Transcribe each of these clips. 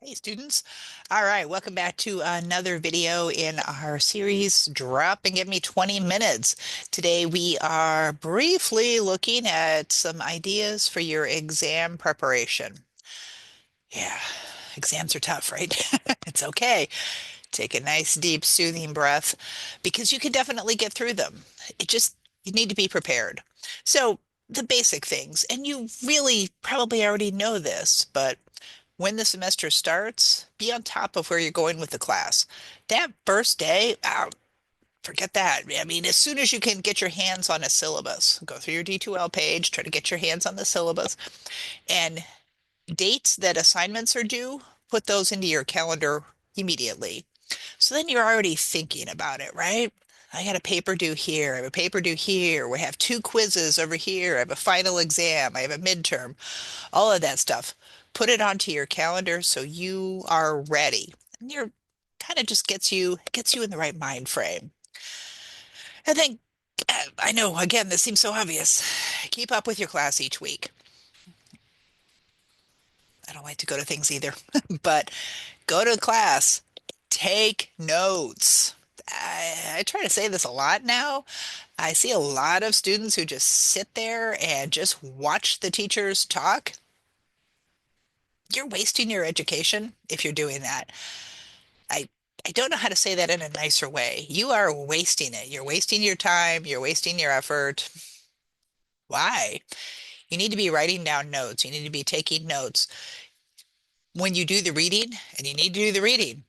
Hey students. All right, welcome back to another video in our series Drop and Give Me 20 Minutes. Today we are briefly looking at some ideas for your exam preparation. Yeah, exams are tough, right? It's okay. Take a nice deep soothing breath because you can definitely get through them. You need to be prepared. So the basic things, and you really probably already know this, but when the semester starts, be on top of where you're going with the class. That first day, forget that. I mean, as soon as you can get your hands on a syllabus, go through your D2L page, try to get your hands on the syllabus, and dates that assignments are due, put those into your calendar immediately. So then you're already thinking about it, right? I got a paper due here. I have a paper due here. We have two quizzes over here. I have a final exam. I have a midterm, all of that stuff. Put it onto your calendar so you are ready. And you're kind of just gets you in the right mind frame. And then I know again this seems so obvious. Keep up with your class each week. I don't like to go to things either, but go to class, take notes. I try to say this a lot now. I see a lot of students who just sit there and just watch the teachers talk. You're wasting your education if you're doing that. I I don't know how to say that in a nicer way. You are wasting it. You're wasting your time, you're wasting your effort. Why? You need to be writing down notes. You need to be taking notes. When you do the reading, and you need to do the reading,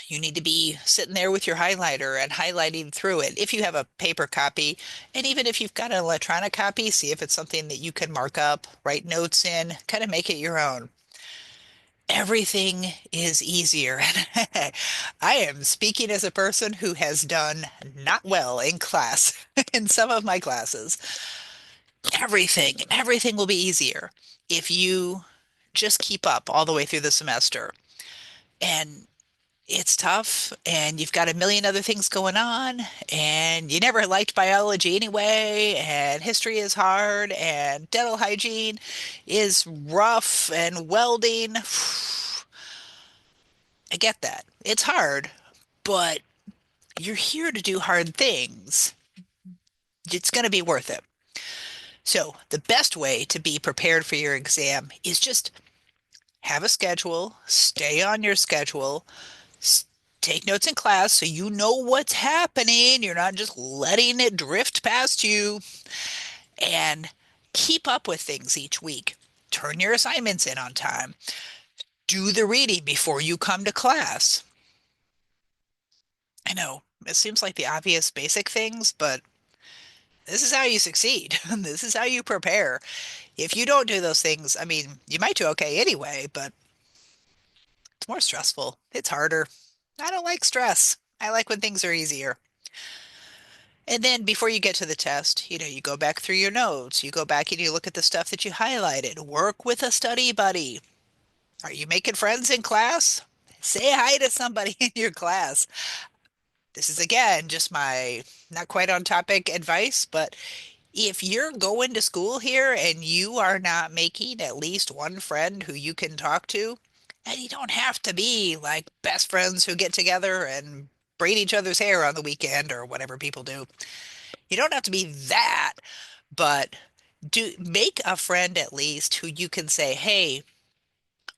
you need to be sitting there with your highlighter and highlighting through it. If you have a paper copy, and even if you've got an electronic copy, see if it's something that you can mark up, write notes in, kind of make it your own. Everything is easier. I am speaking as a person who has done not well in class, in some of my classes. Everything will be easier if you just keep up all the way through the semester. And it's tough, and you've got a million other things going on, and you never liked biology anyway, and history is hard, and dental hygiene is rough, and welding. I get that. It's hard, but you're here to do hard things. It's going to be worth it. So, the best way to be prepared for your exam is just have a schedule, stay on your schedule, take notes in class so you know what's happening. You're not just letting it drift past you, and keep up with things each week. Turn your assignments in on time. Do the reading before you come to class. I know it seems like the obvious basic things, but this is how you succeed. This is how you prepare. If you don't do those things, I mean, you might do okay anyway, but it's more stressful. It's harder. I don't like stress. I like when things are easier. And then before you get to the test, you go back through your notes. You go back and you look at the stuff that you highlighted. Work with a study buddy. Are you making friends in class? Say hi to somebody in your class. This is again just my not quite on topic advice, but if you're going to school here and you are not making at least one friend who you can talk to, and you don't have to be like best friends who get together and braid each other's hair on the weekend or whatever people do. You don't have to be that, but do make a friend at least who you can say, "Hey,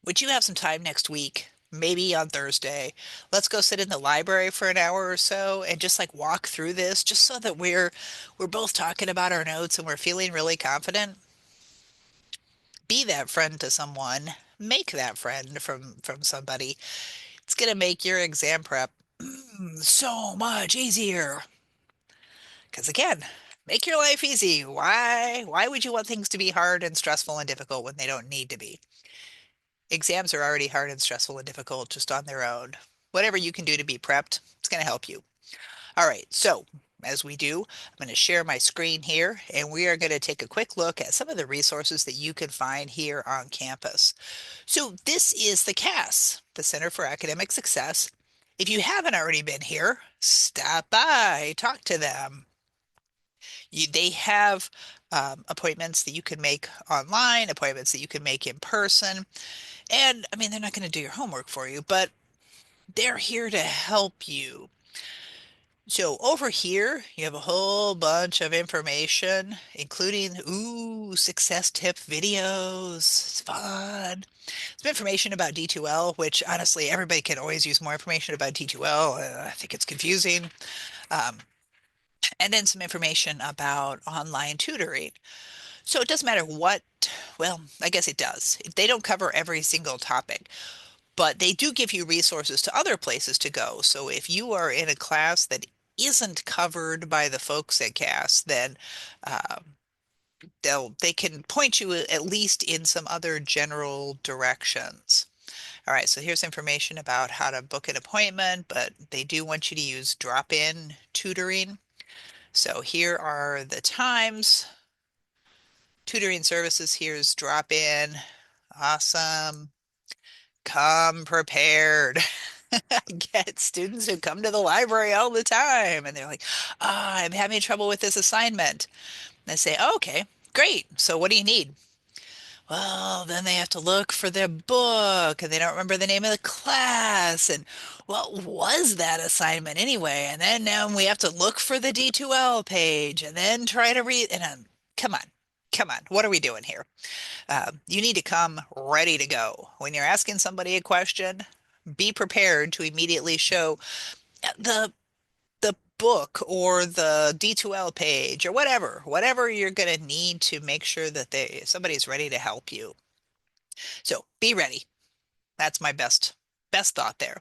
would you have some time next week? Maybe on Thursday. Let's go sit in the library for an hour or so and just like walk through this just so that we're both talking about our notes and we're feeling really confident." Be that friend to someone. Make that friend from somebody. It's going to make your exam prep so much easier. Because again, make your life easy. Why would you want things to be hard and stressful and difficult when they don't need to be? Exams are already hard and stressful and difficult just on their own. Whatever you can do to be prepped, it's going to help you. All right, so as we do, I'm going to share my screen here, and we are going to take a quick look at some of the resources that you can find here on campus. So this is the CAS, the Center for Academic Success. If you haven't already been here, stop by, talk to them. They have appointments that you can make online, appointments that you can make in person. And I mean, they're not going to do your homework for you, but they're here to help you. So over here, you have a whole bunch of information, including, ooh, success tip videos. It's fun. Some information about D2L, which honestly, everybody can always use more information about D2L. I think it's confusing. Um, and then some information about online tutoring. So it doesn't matter what, well, I guess it does. They don't cover every single topic, but they do give you resources to other places to go. So if you are in a class that isn't covered by the folks at CAS, then uh, they can point you at least in some other general directions. All right, so here's information about how to book an appointment, but they do want you to use drop-in tutoring. So here are the times. Tutoring services, here's drop-in. Awesome. Come prepared. I get students who come to the library all the time and they're like, I'm having trouble with this assignment. And I say, oh, okay, great. So what do you need? Well, then they have to look for their book and they don't remember the name of the class. And what was that assignment anyway? And then now we have to look for the D2L page and then try to read. And come on, come on. What are we doing here? You need to come ready to go. When you're asking somebody a question, be prepared to immediately show the the book or the D2L page or whatever you're going to need to make sure that somebody's ready to help you. So be ready. That's my best thought there.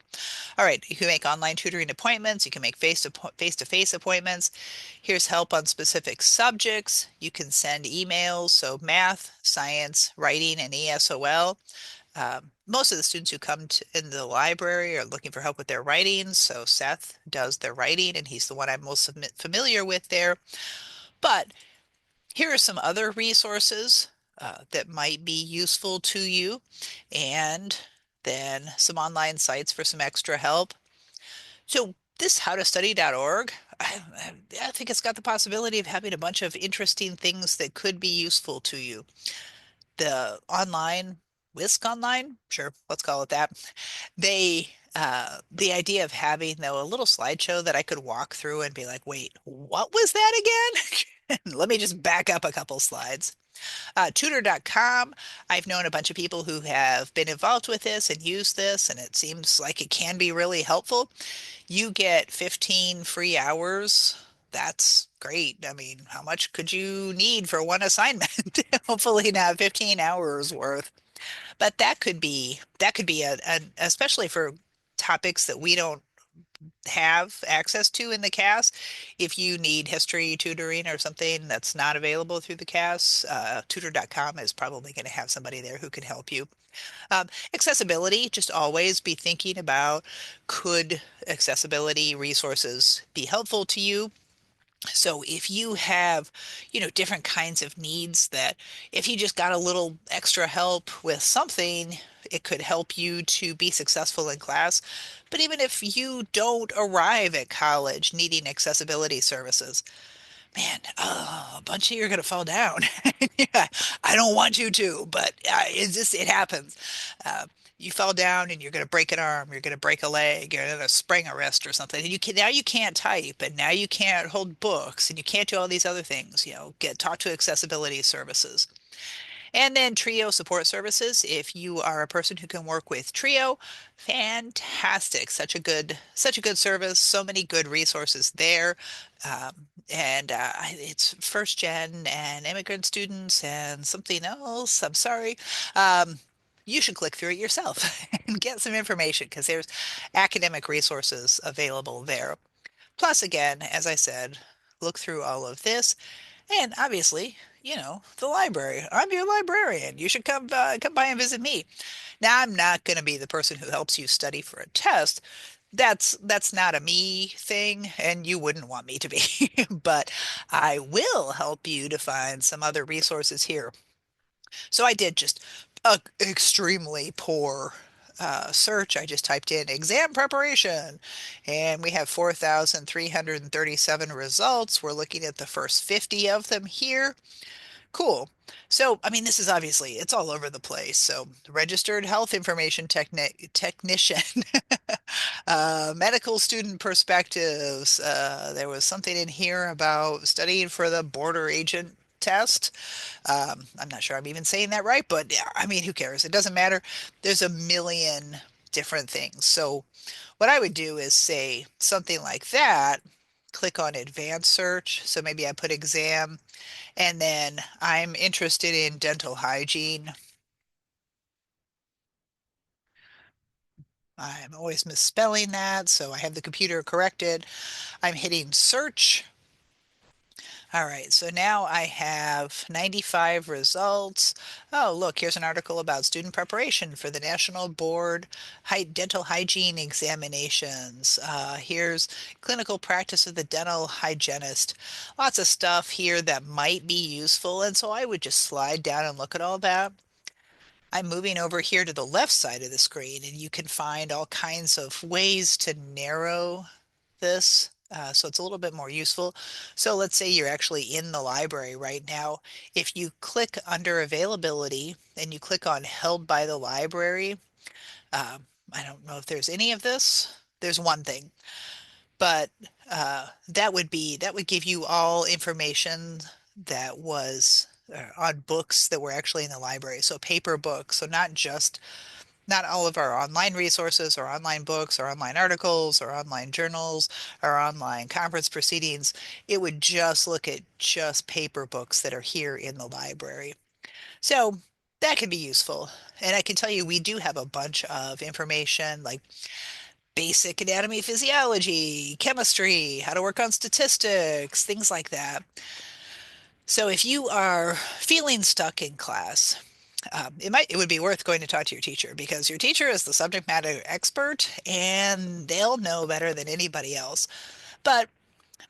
All right, you can make online tutoring appointments. You can make face-to-face appointments. Here's help on specific subjects. You can send emails, so math, science, writing, and ESOL. Most of the students who come in the library are looking for help with their writing, so Seth does their writing, and he's the one I'm most familiar with there. But here are some other resources that might be useful to you, and then some online sites for some extra help. So this howtostudy.org, I think it's got the possibility of having a bunch of interesting things that could be useful to you. The online, Whisk Online, sure, let's call it that. The idea of having though a little slideshow that I could walk through and be like, wait, what was that again? Let me just back up a couple slides. Tutor.com, I've known a bunch of people who have been involved with this and used this, and it seems like it can be really helpful. You get 15 free hours. That's great. I mean, how much could you need for one assignment? Hopefully not 15 hours worth. But that could be especially for topics that we don't have access to in the CAS. If you need history tutoring or something that's not available through the CAS, tutor.com is probably going to have somebody there who can help you. Accessibility, just always be thinking about, could accessibility resources be helpful to you? So if you have, different kinds of needs that if you just got a little extra help with something, it could help you to be successful in class. But even if you don't arrive at college needing accessibility services, man, a bunch of you are going to fall down. Yeah, I don't want you to, but it happens. Uh, you fall down and you're going to break an arm, you're going to break a leg, you're going to sprain a wrist or something. And now you can't type, and now you can't hold books, and you can't do all these other things. Get talk to accessibility services. And then Trio support services. If you are a person who can work with Trio, fantastic. Such a good service. So many good resources there. And it's first gen and immigrant students and something else. I'm sorry. Um, you should click through it yourself and get some information because there's academic resources available there. Plus, again, as I said, look through all of this. And obviously, the library. I'm your librarian. You should come by and visit me. Now, I'm not going to be the person who helps you study for a test. That's not a me thing, and you wouldn't want me to be. But I will help you to find some other resources here. So I did just a extremely poor search. I just typed in exam preparation, and we have 4,337 results. We're looking at the first 50 of them here. Cool. So, I mean, this is obviously it's all over the place. So, registered health information technician, medical student perspectives. There was something in here about studying for the border agent test. I'm not sure I'm even saying that right, but yeah, I mean, who cares? It doesn't matter. There's a million different things. So, what I would do is say something like that. Click on advanced search. So maybe I put exam and then I'm interested in dental hygiene. I'm always misspelling that, so I have the computer corrected. I'm hitting search. All right, so now I have 95 results. Oh, look, here's an article about student preparation for the National Board Dental Hygiene Examinations. Here's clinical practice of the dental hygienist. Lots of stuff here that might be useful, and so I would just slide down and look at all that. I'm moving over here to the left side of the screen, and you can find all kinds of ways to narrow this. So it's a little bit more useful. So let's say you're actually in the library right now. If you click under availability and you click on held by the library, I don't know if there's any of this. There's one thing, but that would give you all information that was on books that were actually in the library. So paper books. So not all of our online resources or online books or online articles or online journals or online conference proceedings. It would just look at just paper books that are here in the library. So that can be useful. And I can tell you, we do have a bunch of information like basic anatomy, physiology, chemistry, how to work on statistics, things like that. So if you are feeling stuck in class, it would be worth going to talk to your teacher because your teacher is the subject matter expert and they'll know better than anybody else. But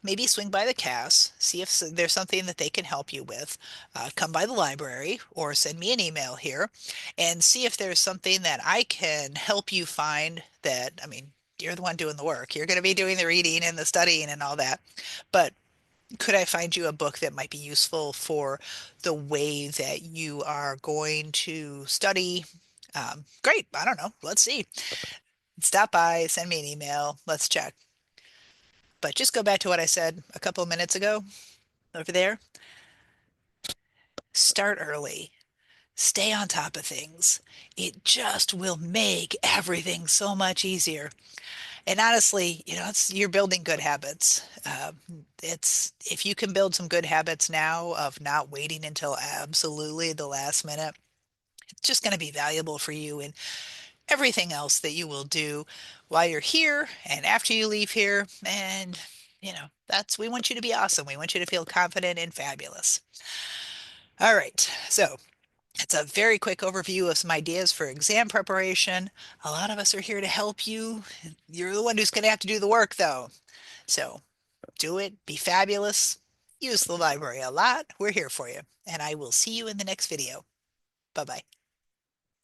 maybe swing by the CAS, see if there's something that they can help you with. Come by the library or send me an email here and see if there's something that I can help you find that, I mean, you're the one doing the work. You're going to be doing the reading and the studying and all that. But could I find you a book that might be useful for the way that you are going to study? Great. I don't know. Let's see. Stop by, send me an email. Let's check. But just go back to what I said a couple of minutes ago over there. Start early. Stay on top of things. It just will make everything so much easier. And honestly, you're building good habits. It's if you can build some good habits now of not waiting until absolutely the last minute, it's just going to be valuable for you in everything else that you will do while you're here and after you leave here. And, we want you to be awesome. We want you to feel confident and fabulous. All right. So it's a very quick overview of some ideas for exam preparation. A lot of us are here to help you. You're the one who's going to have to do the work, though. So do it, be fabulous, use the library a lot. We're here for you. And I will see you in the next video. Bye bye.